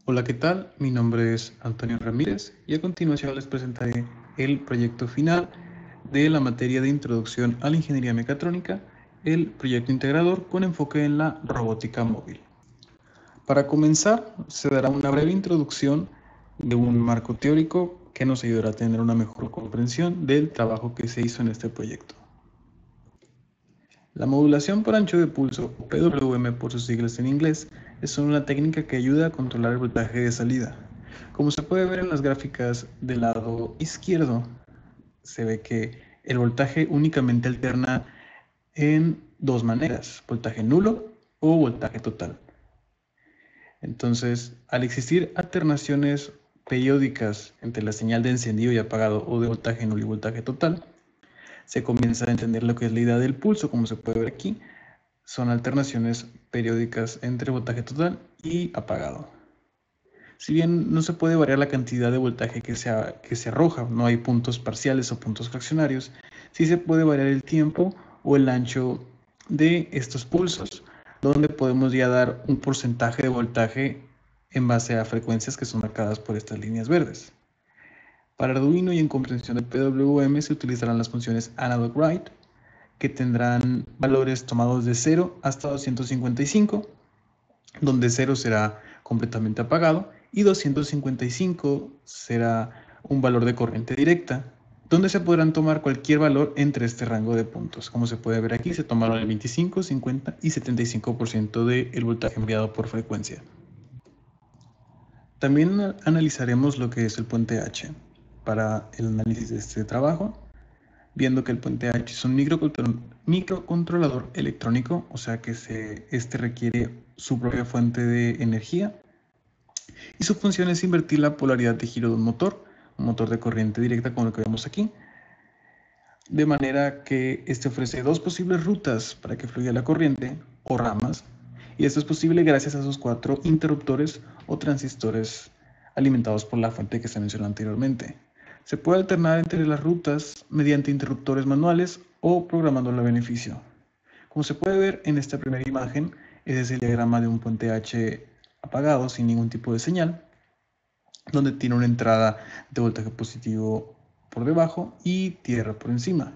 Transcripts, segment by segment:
Hola, ¿qué tal? Mi nombre es Antonio Ramírez y a continuación les presentaré el proyecto final de la materia de Introducción a la Ingeniería Mecatrónica, el proyecto integrador con enfoque en la robótica móvil. Para comenzar, se dará una breve introducción de un marco teórico que nos ayudará a tener una mejor comprensión del trabajo que se hizo en este proyecto. La modulación por ancho de pulso, o PWM por sus siglas en inglés, es una técnica que ayuda a controlar el voltaje de salida. Como se puede ver en las gráficas del lado izquierdo, se ve que el voltaje únicamente alterna en dos maneras, voltaje nulo o voltaje total. Entonces, al existir alternaciones periódicas entre la señal de encendido y apagado o de voltaje nulo y voltaje total, se comienza a entender lo que es la idea del pulso, como se puede ver aquí. Son alternaciones periódicas entre voltaje total y apagado. Si bien no se puede variar la cantidad de voltaje que se arroja, no hay puntos parciales o puntos fraccionarios, sí se puede variar el tiempo o el ancho de estos pulsos, donde podemos ya dar un porcentaje de voltaje en base a frecuencias que son marcadas por estas líneas verdes. Para Arduino y en comprensión de PWM se utilizarán las funciones analog-write, que tendrán valores tomados de 0 hasta 255, donde 0 será completamente apagado y 255 será un valor de corriente directa, donde se podrán tomar cualquier valor entre este rango de puntos. Como se puede ver aquí, se tomaron el 25, 50 y 75% del voltaje enviado por frecuencia. También analizaremos lo que es el puente H para el análisis de este trabajo, viendo que el puente H es un microcontrolador electrónico, o sea que este requiere su propia fuente de energía y su función es invertir la polaridad de giro de un motor de corriente directa como lo que vemos aquí, de manera que este ofrece dos posibles rutas para que fluya la corriente o ramas, y esto es posible gracias a sus 4 interruptores o transistores alimentados por la fuente que se mencionó anteriormente. Se puede alternar entre las rutas mediante interruptores manuales o programándolo a beneficio. Como se puede ver en esta primera imagen, ese es el diagrama de un puente H apagado sin ningún tipo de señal, donde tiene una entrada de voltaje positivo por debajo y tierra por encima.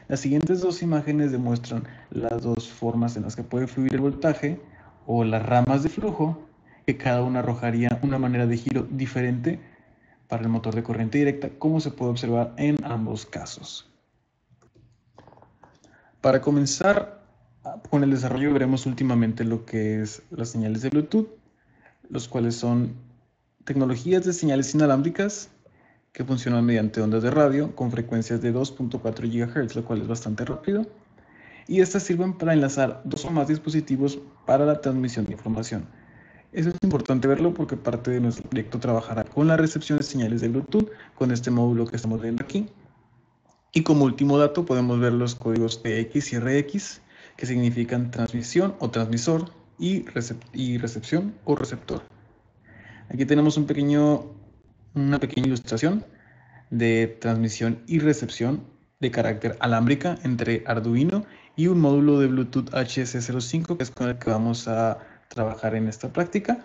Las siguientes dos imágenes demuestran las dos formas en las que puede fluir el voltaje o las ramas de flujo, que cada una arrojaría una manera de giro diferente para el motor de corriente directa, como se puede observar en ambos casos. Para comenzar con el desarrollo veremos últimamente lo que es las señales de Bluetooth, los cuales son tecnologías de señales inalámbricas que funcionan mediante ondas de radio con frecuencias de 2.4 GHz, lo cual es bastante rápido. Y estas sirven para enlazar dos o más dispositivos para la transmisión de información. Eso es importante verlo porque parte de nuestro proyecto trabajará con la recepción de señales de Bluetooth con este módulo que estamos viendo aquí. Y como último dato podemos ver los códigos TX y RX, que significan transmisión o transmisor y recepción o receptor. Aquí tenemos una pequeña ilustración de transmisión y recepción de carácter alámbrica entre Arduino y un módulo de Bluetooth HC05, que es con el que vamos a trabajar en esta práctica,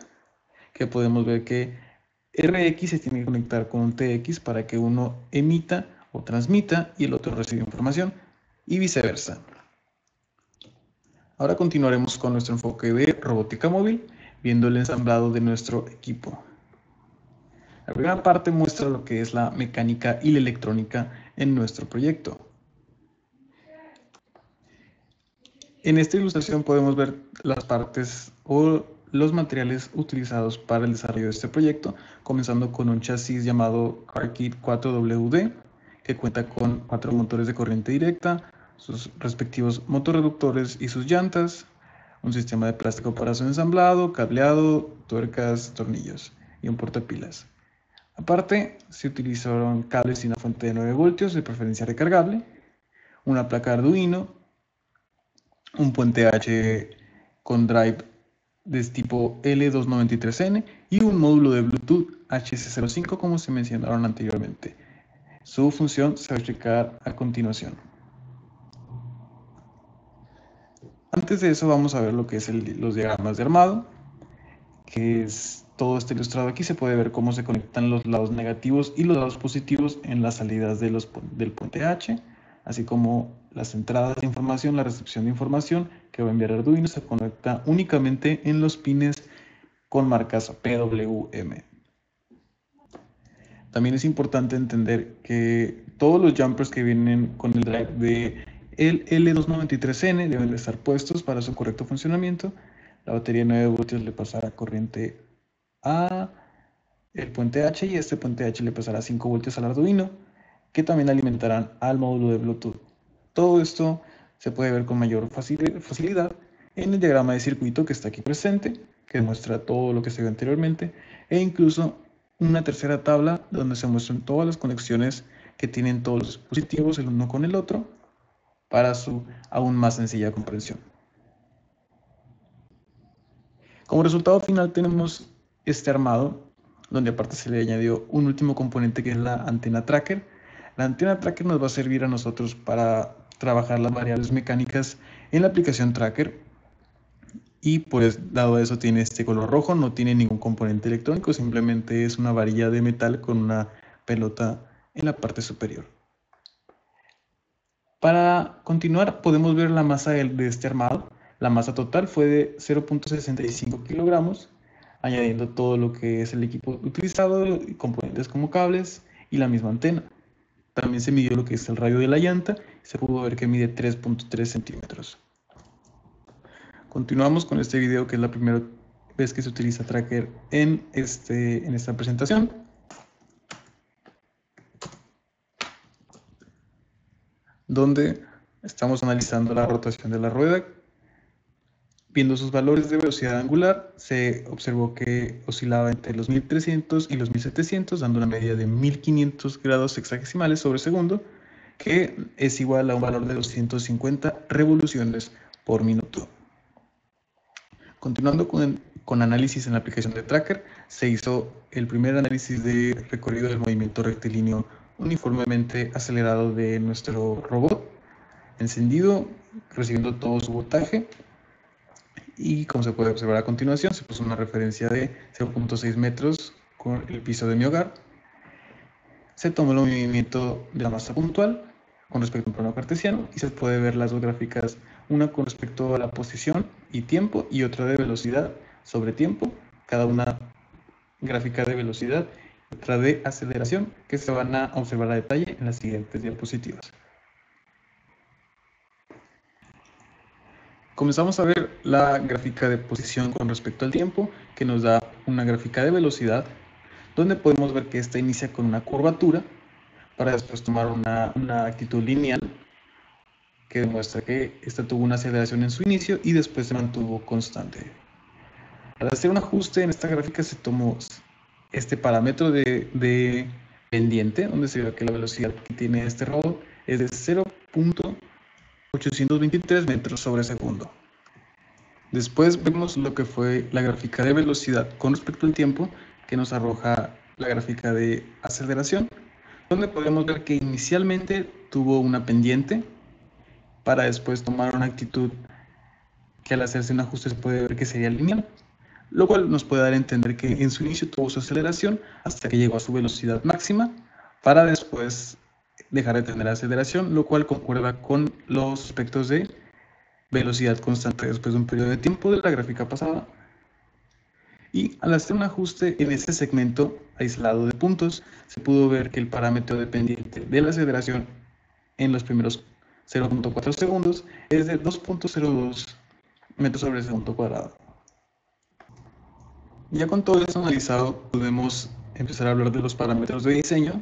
que podemos ver que RX se tiene que conectar con un TX para que uno emita o transmita y el otro reciba información y viceversa. Ahora continuaremos con nuestro enfoque de robótica móvil, viendo el ensamblado de nuestro equipo. La primera parte muestra lo que es la mecánica y la electrónica en nuestro proyecto. En esta ilustración podemos ver las partes o los materiales utilizados para el desarrollo de este proyecto, comenzando con un chasis llamado CarKit 4WD, que cuenta con 4 motores de corriente directa, sus respectivos motorreductores y sus llantas, un sistema de plástico para su ensamblado, cableado, tuercas, tornillos y un portapilas. Aparte, se utilizaron cables y una fuente de 9 voltios, de preferencia recargable, una placa Arduino, un puente H con drive de tipo L293N y un módulo de Bluetooth HC05 como se mencionaron anteriormente. Su función se va a explicar a continuación. Antes de eso vamos a ver lo que es los diagramas de armado, que es todo este ilustrado aquí, se puede ver cómo se conectan los lados negativos y los lados positivos en las salidas del puente H, así como las entradas de información, la recepción de información que va a enviar Arduino se conecta únicamente en los pines con marcas PWM. También es importante entender que todos los jumpers que vienen con el drive de el L293N deben de estar puestos para su correcto funcionamiento. La batería de 9 voltios le pasará corriente a el puente H y este puente H le pasará 5 voltios al Arduino, que también alimentarán al módulo de Bluetooth. Todo esto se puede ver con mayor facilidad en el diagrama de circuito que está aquí presente, que demuestra todo lo que se vio anteriormente, e incluso una tercera tabla donde se muestran todas las conexiones que tienen todos los dispositivos el uno con el otro para su aún más sencilla comprensión. Como resultado final tenemos este armado, donde aparte se le añadió un último componente que es la antena tracker. La antena tracker nos va a servir a nosotros para trabajar las variables mecánicas en la aplicación tracker. Y pues dado eso tiene este color rojo, no tiene ningún componente electrónico, simplemente es una varilla de metal con una pelota en la parte superior. Para continuar podemos ver la masa de este armado. La masa total fue de 0.65 kilogramos, añadiendo todo lo que es el equipo utilizado, componentes como cables y la misma antena. También se midió lo que es el radio de la llanta y se pudo ver que mide 3.3 centímetros. Continuamos con este video que es la primera vez que se utiliza tracker en esta presentación. Donde estamos analizando la rotación de la rueda. Viendo sus valores de velocidad angular, se observó que oscilaba entre los 1300 y los 1700, dando una media de 1500 grados hexagesimales sobre segundo, que es igual a un valor de 250 revoluciones por minuto. Continuando con análisis en la aplicación de Tracker, se hizo el primer análisis de recorrido del movimiento rectilíneo uniformemente acelerado de nuestro robot, encendido, recibiendo todo su voltaje. Y como se puede observar a continuación, se puso una referencia de 0.6 metros con el piso de mi hogar. Se tomó el movimiento de la masa puntual con respecto a un plano cartesiano y se puede ver las dos gráficas, una con respecto a la posición y tiempo y otra de velocidad sobre tiempo, cada una gráfica de velocidad y otra de aceleración, que se van a observar a detalle en las siguientes diapositivas. Comenzamos a ver la gráfica de posición con respecto al tiempo, que nos da una gráfica de velocidad, donde podemos ver que esta inicia con una curvatura, para después tomar una actitud lineal, que demuestra que esta tuvo una aceleración en su inicio y después se mantuvo constante. Al hacer un ajuste en esta gráfica se tomó este parámetro de pendiente, donde se ve que la velocidad que tiene este robot es de 0.823 metros sobre segundo. Después vemos lo que fue la gráfica de velocidad con respecto al tiempo, que nos arroja la gráfica de aceleración, donde podemos ver que inicialmente tuvo una pendiente para después tomar una actitud que al hacerse un ajuste se puede ver que sería lineal, lo cual nos puede dar a entender que en su inicio tuvo su aceleración hasta que llegó a su velocidad máxima para después dejar de tener aceleración, lo cual concuerda con los aspectos de velocidad constante después de un periodo de tiempo de la gráfica pasada. Y al hacer un ajuste en ese segmento aislado de puntos, se pudo ver que el parámetro dependiente de la aceleración en los primeros 0.4 segundos es de 2.02 metros sobre segundo cuadrado. Ya con todo esto analizado, podemos empezar a hablar de los parámetros de diseño,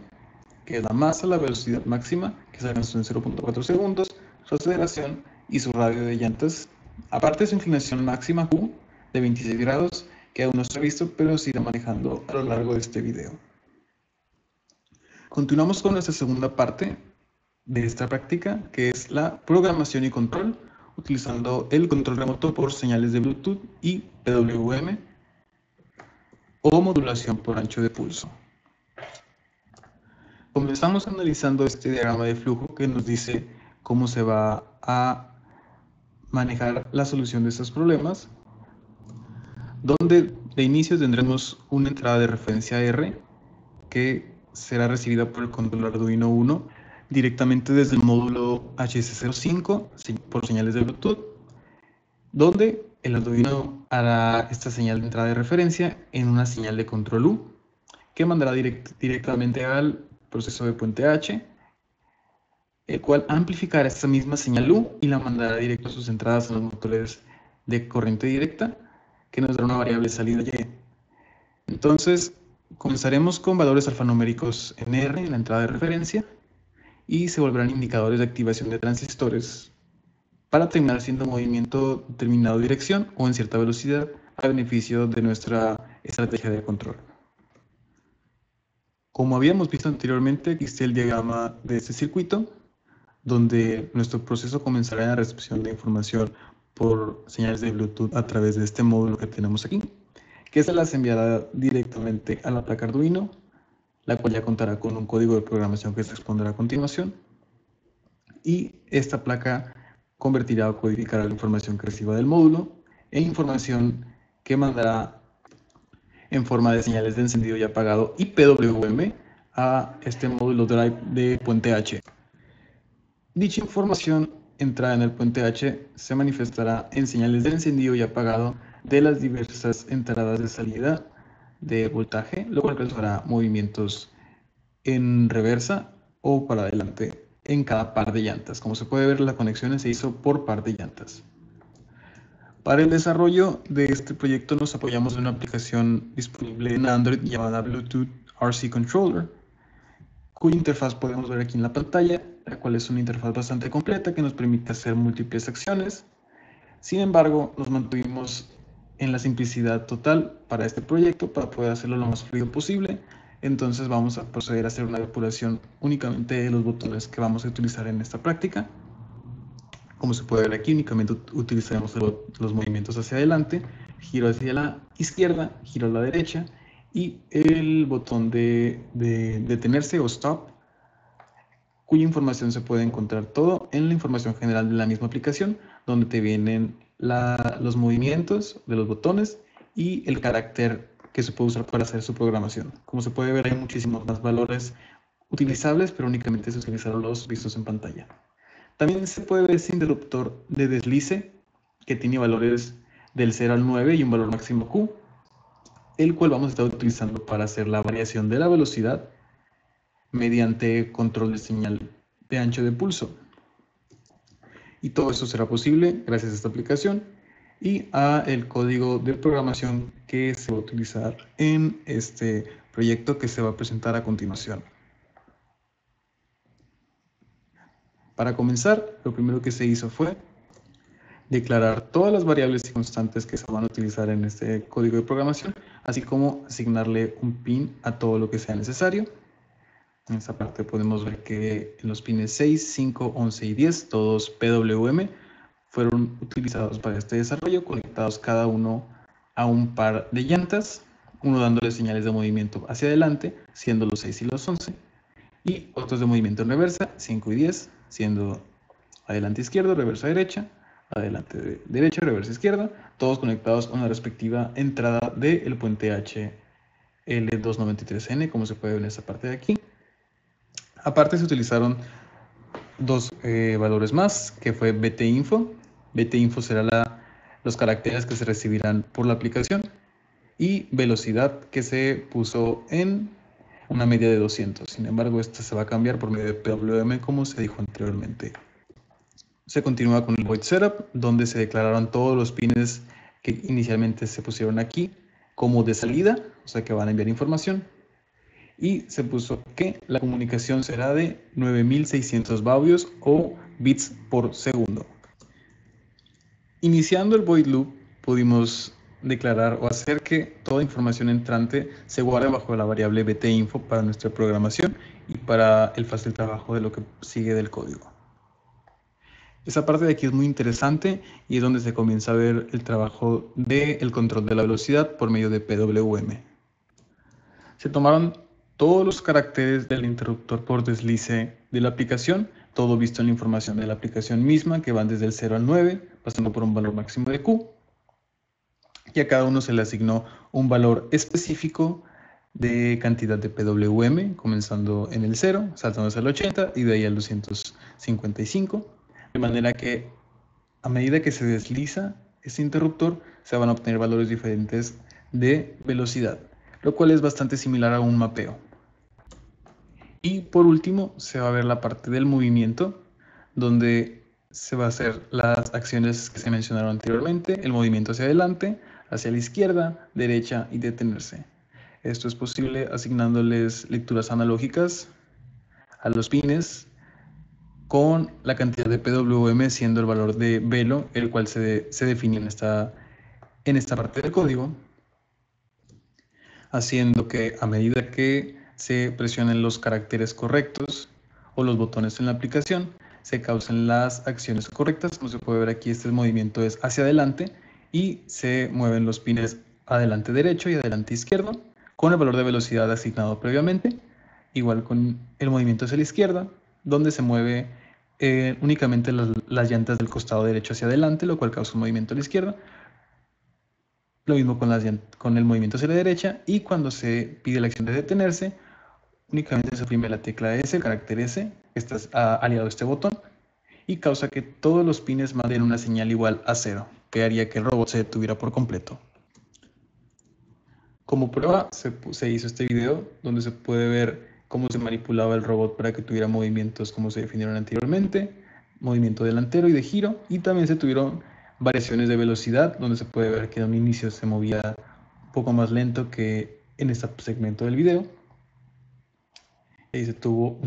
que es la masa, la velocidad máxima, que se alcanzó en 0.4 segundos, su aceleración y su radio de llantas, aparte de su inclinación máxima Q de 26 grados, que aún no se ha visto, pero se irá manejando a lo largo de este video. Continuamos con nuestra segunda parte de esta práctica, que es la programación y control, utilizando el control remoto por señales de Bluetooth y PWM o modulación por ancho de pulso. Comenzamos analizando este diagrama de flujo que nos dice cómo se va a manejar la solución de estos problemas. donde de inicio tendremos una entrada de referencia R que será recibida por el controlador Arduino Uno directamente desde el módulo HC05 por señales de Bluetooth, donde el Arduino hará esta señal de entrada de referencia en una señal de control U que mandará directamente al proceso de puente H, el cual amplificará esta misma señal U y la mandará directo a sus entradas en los motores de corriente directa, que nos dará una variable salida Y. Entonces, comenzaremos con valores alfanuméricos en R en la entrada de referencia y se volverán indicadores de activación de transistores para terminar siendo movimiento determinado de dirección o en cierta velocidad a beneficio de nuestra estrategia de control. Como habíamos visto anteriormente, aquí está el diagrama de este circuito, donde nuestro proceso comenzará en la recepción de información por señales de Bluetooth a través de este módulo que tenemos aquí, que se las enviará directamente a la placa Arduino, la cual ya contará con un código de programación que se expondrá a continuación, y esta placa convertirá o codificará la información que reciba del módulo en información que mandará en forma de señales de encendido y apagado y PWM a este módulo drive de puente H. Dicha información entrada en el puente H se manifestará en señales de encendido y apagado de las diversas entradas de salida de voltaje, lo cual causará movimientos en reversa o para adelante en cada par de llantas. Como se puede ver, la conexión se hizo por par de llantas. Para el desarrollo de este proyecto nos apoyamos en una aplicación disponible en Android llamada Bluetooth RC Controller, cuya interfaz podemos ver aquí en la pantalla, la cual es una interfaz bastante completa que nos permite hacer múltiples acciones. Sin embargo, nos mantuvimos en la simplicidad total para este proyecto para poder hacerlo lo más fluido posible. Entonces vamos a proceder a hacer una depuración únicamente de los botones que vamos a utilizar en esta práctica. Como se puede ver aquí, únicamente utilizaremos los movimientos hacia adelante, giro hacia la izquierda, giro a la derecha y el botón de detenerse o stop, cuya información se puede encontrar todo en la información general de la misma aplicación, donde te vienen los movimientos de los botones y el carácter que se puede usar para hacer su programación. Como se puede ver, hay muchísimos más valores utilizables, pero únicamente se utilizaron los vistos en pantalla. También se puede ver este interruptor de deslice que tiene valores del 0 al 9 y un valor máximo Q, el cual vamos a estar utilizando para hacer la variación de la velocidad mediante control de señal de ancho de pulso. Y todo eso será posible gracias a esta aplicación y a el código de programación que se va a utilizar en este proyecto que se va a presentar a continuación. Para comenzar, lo primero que se hizo fue declarar todas las variables y constantes que se van a utilizar en este código de programación, así como asignarle un pin a todo lo que sea necesario. En esta parte podemos ver que en los pines 6, 5, 11 y 10, todos PWM, fueron utilizados para este desarrollo, conectados cada uno a un par de llantas, uno dándole señales de movimiento hacia adelante, siendo los 6 y los 11, y otros de movimiento en reversa, 5 y 10, siendo adelante izquierdo, reversa derecha, adelante derecha, reversa izquierda, todos conectados a una respectiva entrada del puente H L293N, como se puede ver en esta parte de aquí. Aparte se utilizaron dos valores más, que fue BT-info. BT-info será los caracteres que se recibirán por la aplicación, y velocidad, que se puso en una media de 200. Sin embargo, esta se va a cambiar por medio de PWM, como se dijo anteriormente. Se continúa con el void setup, donde se declararon todos los pines que inicialmente se pusieron aquí como de salida, o sea que van a enviar información. Y se puso que la comunicación será de 9600 baudios o bits por segundo. Iniciando el void loop, pudimos declarar o hacer que toda información entrante se guarde bajo la variable BT-info para nuestra programación y para el fácil trabajo de lo que sigue del código. Esa parte de aquí es muy interesante y es donde se comienza a ver el trabajo del control de la velocidad por medio de PWM. Se tomaron todos los caracteres del interruptor por deslice de la aplicación, todo visto en la información de la aplicación misma, que van desde el 0 al 9, pasando por un valor máximo de Q. y a cada uno se le asignó un valor específico de cantidad de PWM, comenzando en el 0, saltándose al 80 y de ahí al 255, de manera que a medida que se desliza este interruptor se van a obtener valores diferentes de velocidad, lo cual es bastante similar a un mapeo. Y por último se va a ver la parte del movimiento, donde se va a hacer las acciones que se mencionaron anteriormente, el movimiento hacia adelante, hacia la izquierda, derecha y detenerse. Esto es posible asignándoles lecturas analógicas a los pines con la cantidad de PWM siendo el valor de velo, el cual se define en esta parte del código, haciendo que a medida que se presionen los caracteres correctos o los botones en la aplicación, se causen las acciones correctas. Como se puede ver aquí, este movimiento es hacia adelante y se mueven los pines adelante derecho y adelante izquierdo con el valor de velocidad asignado previamente, igual con el movimiento hacia la izquierda, donde se mueve únicamente las llantas del costado derecho hacia adelante, lo cual causa un movimiento a la izquierda. Lo mismo con el movimiento hacia la derecha, y cuando se pide la acción de detenerse, únicamente se oprime la tecla S, el carácter S, que está aliado a este botón, y causa que todos los pines manden una señal igual a 0, que haría que el robot se detuviera por completo. Como prueba se hizo este video donde se puede ver cómo se manipulaba el robot para que tuviera movimientos como se definieron anteriormente, movimiento delantero y de giro, y también se tuvieron variaciones de velocidad, donde se puede ver que en un inicio se movía un poco más lento que en este segmento del video. Ahí se tuvo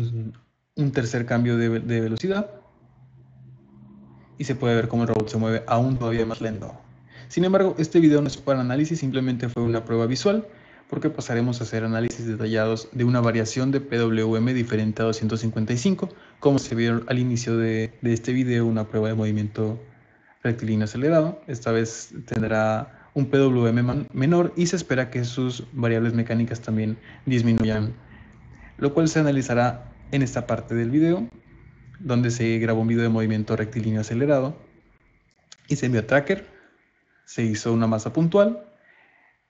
un tercer cambio de velocidad, y se puede ver cómo el robot se mueve aún todavía más lento. Sin embargo, este video no es para análisis, simplemente fue una prueba visual, porque pasaremos a hacer análisis detallados de una variación de PWM diferente a 255, como se vio al inicio de este video, una prueba de movimiento rectilíneo acelerado. Esta vez tendrá un PWM menor y se espera que sus variables mecánicas también disminuyan, lo cual se analizará en esta parte del video, donde se grabó un video de movimiento rectilíneo acelerado y se envió a Tracker, se hizo una masa puntual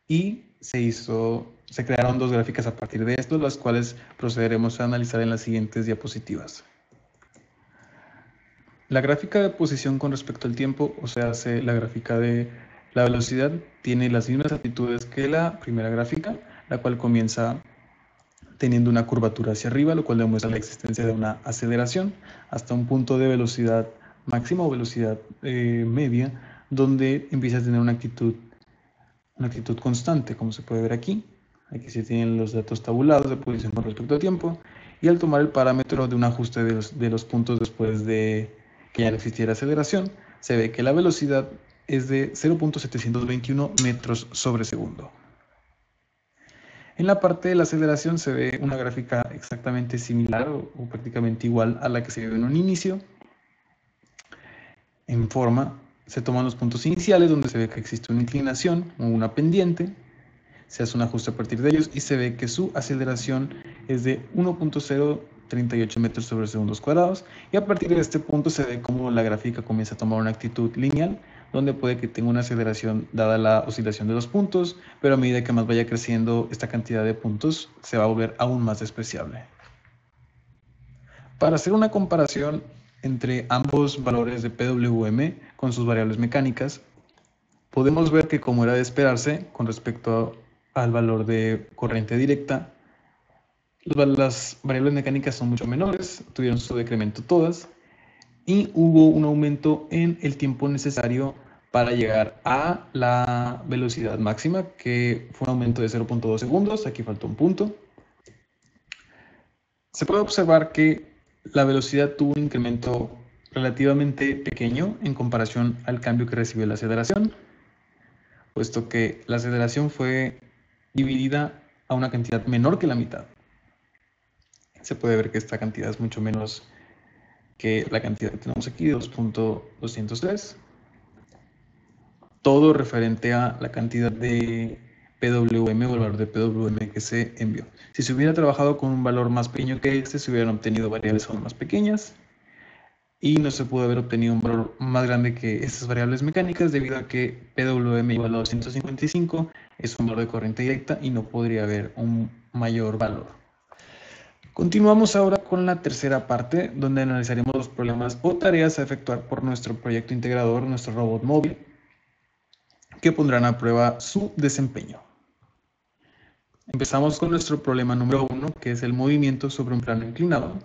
y se crearon dos gráficas a partir de esto, las cuales procederemos a analizar en las siguientes diapositivas. La gráfica de posición con respecto al tiempo, o sea, la gráfica de la velocidad, tiene las mismas actitudes que la primera gráfica, la cual comienza teniendo una curvatura hacia arriba, lo cual demuestra la existencia de una aceleración hasta un punto de velocidad máxima o velocidad media, donde empieza a tener una actitud constante, como se puede ver aquí. Aquí se tienen los datos tabulados de posición con respecto al tiempo, y al tomar el parámetro de un ajuste de los puntos después de que ya no existiera aceleración, se ve que la velocidad es de 0.721 metros sobre segundo. En la parte de la aceleración se ve una gráfica exactamente similar o prácticamente igual a la que se vio en un inicio. En forma, se toman los puntos iniciales donde se ve que existe una inclinación o una pendiente, se hace un ajuste a partir de ellos y se ve que su aceleración es de 1.038 metros sobre segundos cuadrados, y a partir de este punto se ve cómo la gráfica comienza a tomar una actitud lineal, donde puede que tenga una aceleración dada la oscilación de los puntos, pero a medida que más vaya creciendo esta cantidad de puntos se va a volver aún más despreciable. Para hacer una comparación entre ambos valores de PWM con sus variables mecánicas, podemos ver que, como era de esperarse con respecto al valor de corriente directa, las variables mecánicas son mucho menores, tuvieron su decremento todas, y hubo un aumento en el tiempo necesario para llegar a la velocidad máxima, que fue un aumento de 0.2 segundos, aquí faltó un punto. Se puede observar que la velocidad tuvo un incremento relativamente pequeño en comparación al cambio que recibió la aceleración, puesto que la aceleración fue dividida a una cantidad menor que la mitad. Se puede ver que esta cantidad es mucho menos que la cantidad que tenemos aquí, 2.203. Todo referente a la cantidad de PWM o el valor de PWM que se envió. Si se hubiera trabajado con un valor más pequeño que este, se hubieran obtenido variables aún más pequeñas, y no se pudo haber obtenido un valor más grande que estas variables mecánicas debido a que PWM igual a 255 es un valor de corriente directa y no podría haber un mayor valor. Continuamos ahora con la tercera parte, donde analizaremos los problemas o tareas a efectuar por nuestro proyecto integrador, nuestro robot móvil, que pondrán a prueba su desempeño. Empezamos con nuestro problema número 1, que es el movimiento sobre un plano inclinado.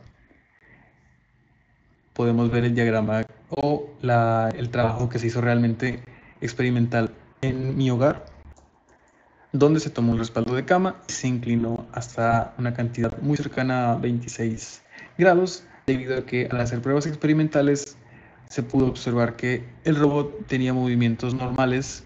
Podemos ver el diagrama o el trabajo que se hizo realmente experimental en mi hogar, donde se tomó un respaldo de cama y se inclinó hasta una cantidad muy cercana a 26 grados, debido a que al hacer pruebas experimentales se pudo observar que el robot tenía movimientos normales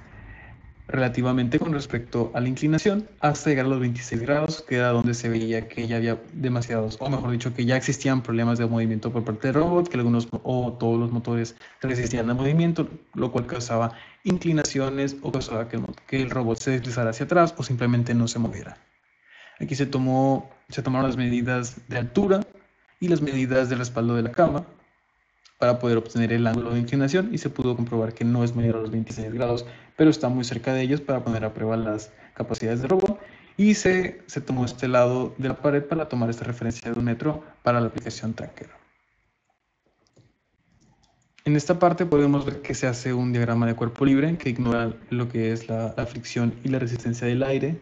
relativamente con respecto a la inclinación hasta llegar a los 26 grados, que era donde se veía que ya había demasiados, o mejor dicho, que ya existían problemas de movimiento por parte del robot, que algunos o todos los motores resistían al movimiento, lo cual causaba inclinaciones o causaba que el robot se deslizara hacia atrás o simplemente no se moviera. Aquí se tomaron las medidas de altura y las medidas de respaldo de la cama para poder obtener el ángulo de inclinación y se pudo comprobar que no es mayor a los 26 grados, pero está muy cerca de ellos para poner a prueba las capacidades del robot y se tomó este lado de la pared para tomar esta referencia de 1 metro para la aplicación Tracker. En esta parte podemos ver que se hace un diagrama de cuerpo libre que ignora lo que es la fricción y la resistencia del aire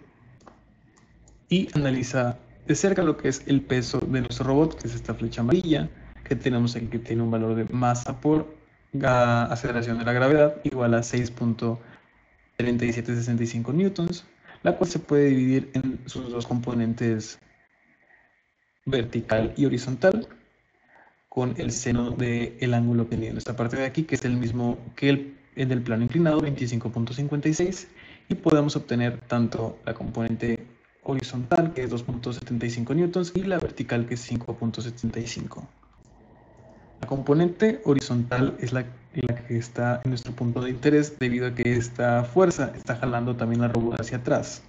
y analiza de cerca lo que es el peso de nuestro robot, que es esta flecha amarilla, que tenemos aquí que tiene un valor de masa por aceleración de la gravedad igual a 6.3765 newtons, la cual se puede dividir en sus dos componentes vertical y horizontal con el seno del ángulo obtenido en esta parte de aquí, que es el mismo que el del plano inclinado, 25.56, y podemos obtener tanto la componente horizontal, que es 2.75 newtons, y la vertical, que es 5.75. La componente horizontal es la que está en nuestro punto de interés debido a que esta fuerza está jalando también la robot hacia atrás.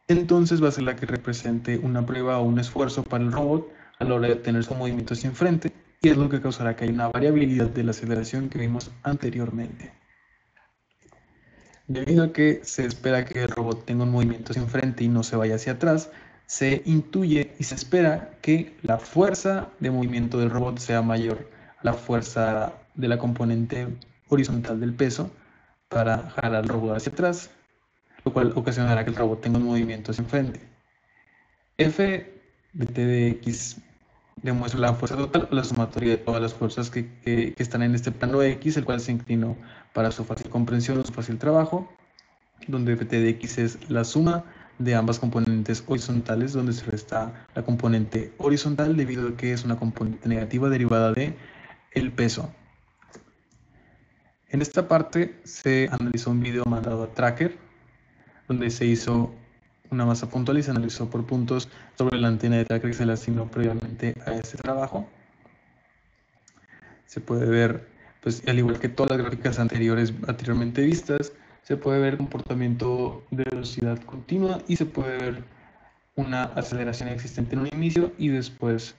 Entonces va a ser la que represente una prueba o un esfuerzo para el robot a la hora de tener su movimiento hacia enfrente, y es lo que causará que haya una variabilidad de la aceleración que vimos anteriormente. Debido a que se espera que el robot tenga un movimiento hacia enfrente y no se vaya hacia atrás, se intuye y se espera que la fuerza de movimiento del robot sea mayor a la fuerza de la componente horizontal del peso para jalar al robot hacia atrás, lo cual ocasionará que el robot tenga un movimiento hacia enfrente. F de T de X demuestra la fuerza total, la sumatoria de todas las fuerzas que están en este plano X, el cual se inclinó para su fácil comprensión o su fácil trabajo, donde Ft de X es la suma de ambas componentes horizontales, donde se resta la componente horizontal debido a que es una componente negativa derivada de el peso. En esta parte se analizó un video mandado a Tracker, donde se hizo una masa puntual y se analizó por puntos sobre la antena de Tracker que se le asignó previamente a este trabajo. Se puede ver, pues al igual que todas las gráficas anteriormente vistas, se puede ver comportamiento de velocidad continua y se puede ver una aceleración existente en un inicio y después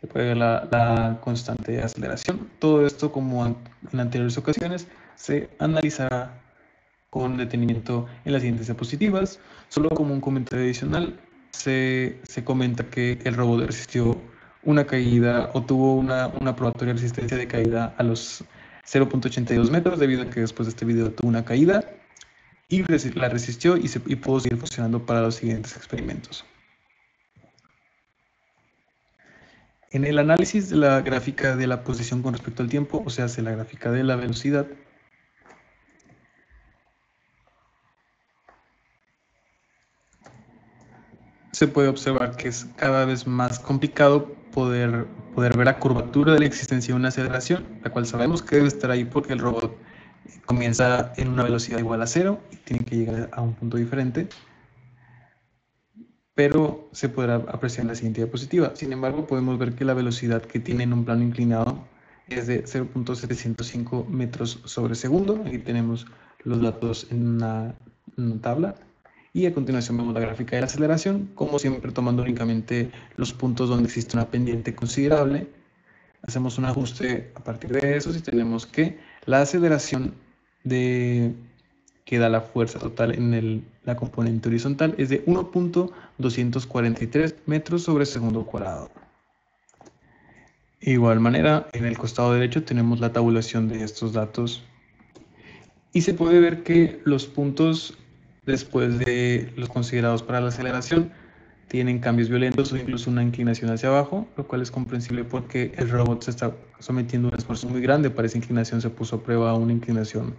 se puede ver la constante de aceleración. Todo esto, como en anteriores ocasiones, se analizará con detenimiento en las siguientes diapositivas. Solo como un comentario adicional, se comenta que el robot resistió una caída o tuvo una probatoria resistencia de caída a los 0.82 metros debido a que después de este video tuvo una caída y la resistió y pudo seguir funcionando para los siguientes experimentos. En el análisis de la gráfica de la posición con respecto al tiempo, o sea, la gráfica de la velocidad, se puede observar que es cada vez más complicado poder ver la curvatura de la existencia de una aceleración, la cual sabemos que debe estar ahí porque el robot comienza en una velocidad igual a 0 y tiene que llegar a un punto diferente, pero se podrá apreciar en la siguiente diapositiva. Sin embargo, podemos ver que la velocidad que tiene en un plano inclinado es de 0.705 metros sobre segundo. Aquí tenemos los datos en una tabla. Y a continuación vemos la gráfica de la aceleración, como siempre tomando únicamente los puntos donde existe una pendiente considerable Hacemos un ajuste a partir de eso si tenemos que la aceleración que da la fuerza total en la componente horizontal es de 1.243 metros sobre segundo cuadrado. De igual manera, en el costado derecho tenemos la tabulación de estos datos y se puede ver que los puntos después de los considerados para la aceleración tienen cambios violentos o incluso una inclinación hacia abajo, lo cual es comprensible porque el robot se está sometiendo a un esfuerzo muy grande. Para esa inclinación se puso a prueba una inclinación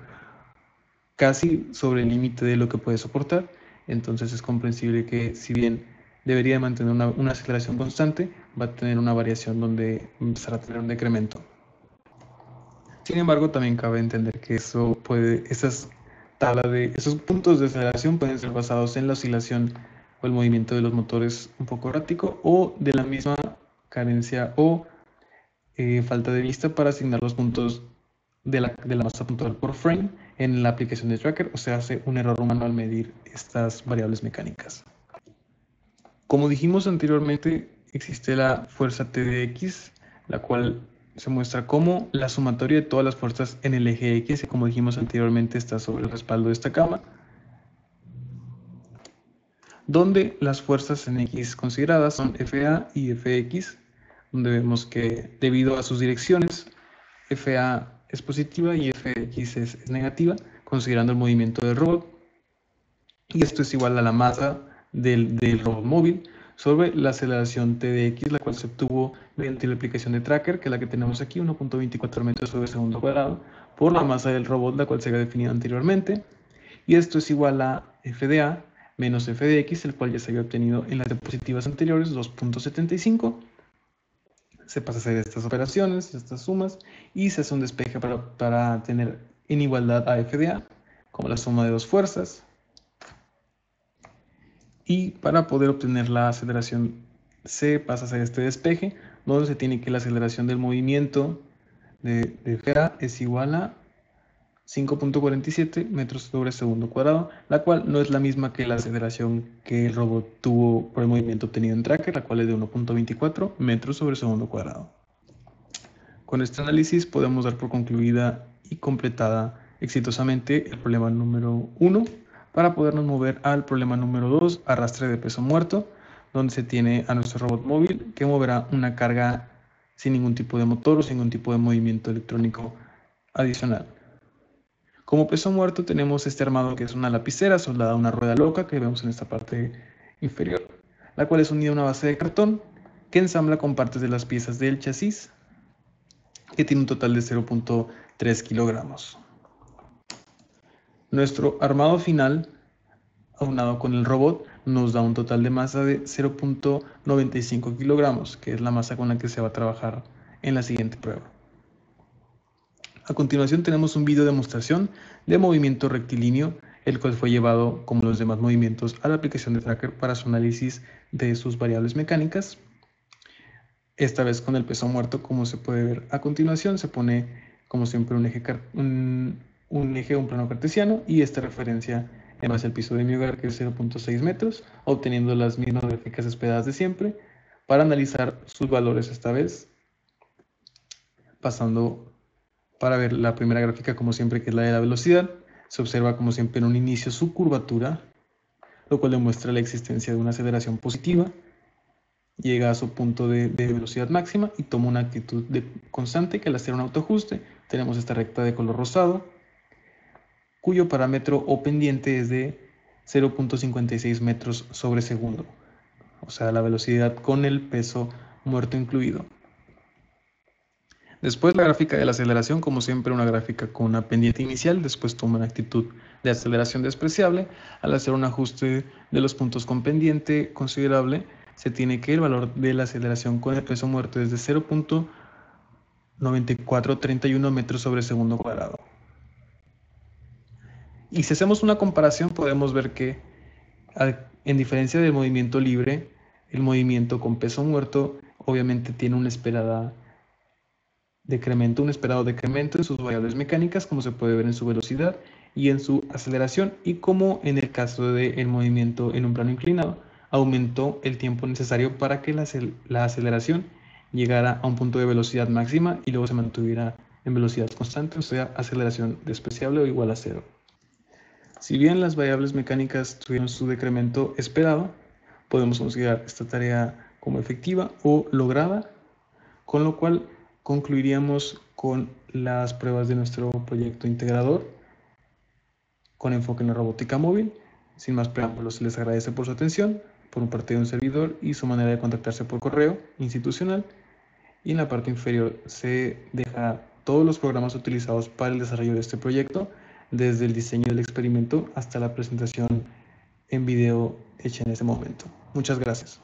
casi sobre el límite de lo que puede soportar. Entonces es comprensible que, si bien debería mantener una aceleración constante, va a tener una variación donde empezará a tener un decremento. Sin embargo, también cabe entender que esos puntos de aceleración pueden ser basados en la oscilación o el movimiento de los motores un poco errático, o de la misma carencia o falta de vista para asignar los puntos de la masa puntual por frame en la aplicación de tracker, o sea, hace un error humano al medir estas variables mecánicas. Como dijimos anteriormente, existe la fuerza TDX, la cual se muestra como la sumatoria de todas las fuerzas en el eje X, y como dijimos anteriormente está sobre el respaldo de esta cama, donde las fuerzas en X consideradas son FA y FX, donde vemos que debido a sus direcciones, FA es positiva y FX es negativa, considerando el movimiento del robot, y esto es igual a la masa del robot móvil sobre la aceleración TDX, la cual se obtuvo mediante la aplicación de tracker, que es la que tenemos aquí, 1.24 metros sobre segundo cuadrado, por la masa del robot, la cual se había definido anteriormente, y esto es igual a FDA menos FDX, el cual ya se había obtenido en las diapositivas anteriores, 2.75. Se pasa a hacer estas operaciones, estas sumas, y se hace un despeje para tener en igualdad a FDA, como la suma de dos fuerzas. Y para poder obtener la aceleración se pasa a hacer este despeje, donde se tiene que la aceleración del movimiento de FA es igual a 5.47 metros sobre segundo cuadrado, la cual no es la misma que la aceleración que el robot tuvo por el movimiento obtenido en tracker, la cual es de 1.24 metros sobre segundo cuadrado. Con este análisis podemos dar por concluida y completada exitosamente el problema número 1, para podernos mover al problema número 2, arrastre de peso muerto, donde se tiene a nuestro robot móvil que moverá una carga sin ningún tipo de motor o sin ningún tipo de movimiento electrónico adicional. Como peso muerto tenemos este armado que es una lapicera soldada a una rueda loca que vemos en esta parte inferior, la cual es unida a una base de cartón que ensambla con partes de las piezas del chasis, que tiene un total de 0.3 kilogramos. Nuestro armado final, aunado con el robot, nos da un total de masa de 0.95 kilogramos, que es la masa con la que se va a trabajar en la siguiente prueba. A continuación tenemos un video de demostración de movimiento rectilíneo, el cual fue llevado, como los demás movimientos, a la aplicación de tracker para su análisis de sus variables mecánicas. Esta vez con el peso muerto, como se puede ver a continuación, se pone como siempre un plano cartesiano, y esta referencia en base al piso de mi hogar, que es 0.6 metros, obteniendo las mismas gráficas esperadas de siempre, para analizar sus valores esta vez, pasando para ver la primera gráfica como siempre, que es la de la velocidad. Se observa como siempre en un inicio su curvatura, lo cual demuestra la existencia de una aceleración positiva. Llega a su punto de velocidad máxima y toma una actitud constante, que al hacer un autoajuste tenemos esta recta de color rosado, cuyo parámetro o pendiente es de 0.56 metros sobre segundo, o sea, la velocidad con el peso muerto incluido. Después la gráfica de la aceleración, como siempre una gráfica con una pendiente inicial, después toma una actitud de aceleración despreciable. Al hacer un ajuste de los puntos con pendiente considerable, se tiene que el valor de la aceleración con el peso muerto es de 0.9431 metros sobre segundo cuadrado. Y si hacemos una comparación, podemos ver que, en diferencia del movimiento libre, el movimiento con peso muerto obviamente tiene un esperado decremento en sus variables mecánicas, como se puede ver en su velocidad y en su aceleración, y como en el caso del movimiento en un plano inclinado, aumentó el tiempo necesario para que la aceleración llegara a un punto de velocidad máxima y luego se mantuviera en velocidad constante, o sea, aceleración despreciable o igual a cero. Si bien las variables mecánicas tuvieron su decremento esperado, podemos considerar esta tarea como efectiva o lograda, con lo cual concluiríamos con las pruebas de nuestro proyecto integrador con enfoque en la robótica móvil. Sin más preámbulos, les agradece por su atención, por parte de un servidor y su manera de contactarse por correo institucional. Y en la parte inferior se deja todos los programas utilizados para el desarrollo de este proyecto, desde el diseño del experimento hasta la presentación en video hecha en ese momento. Muchas gracias.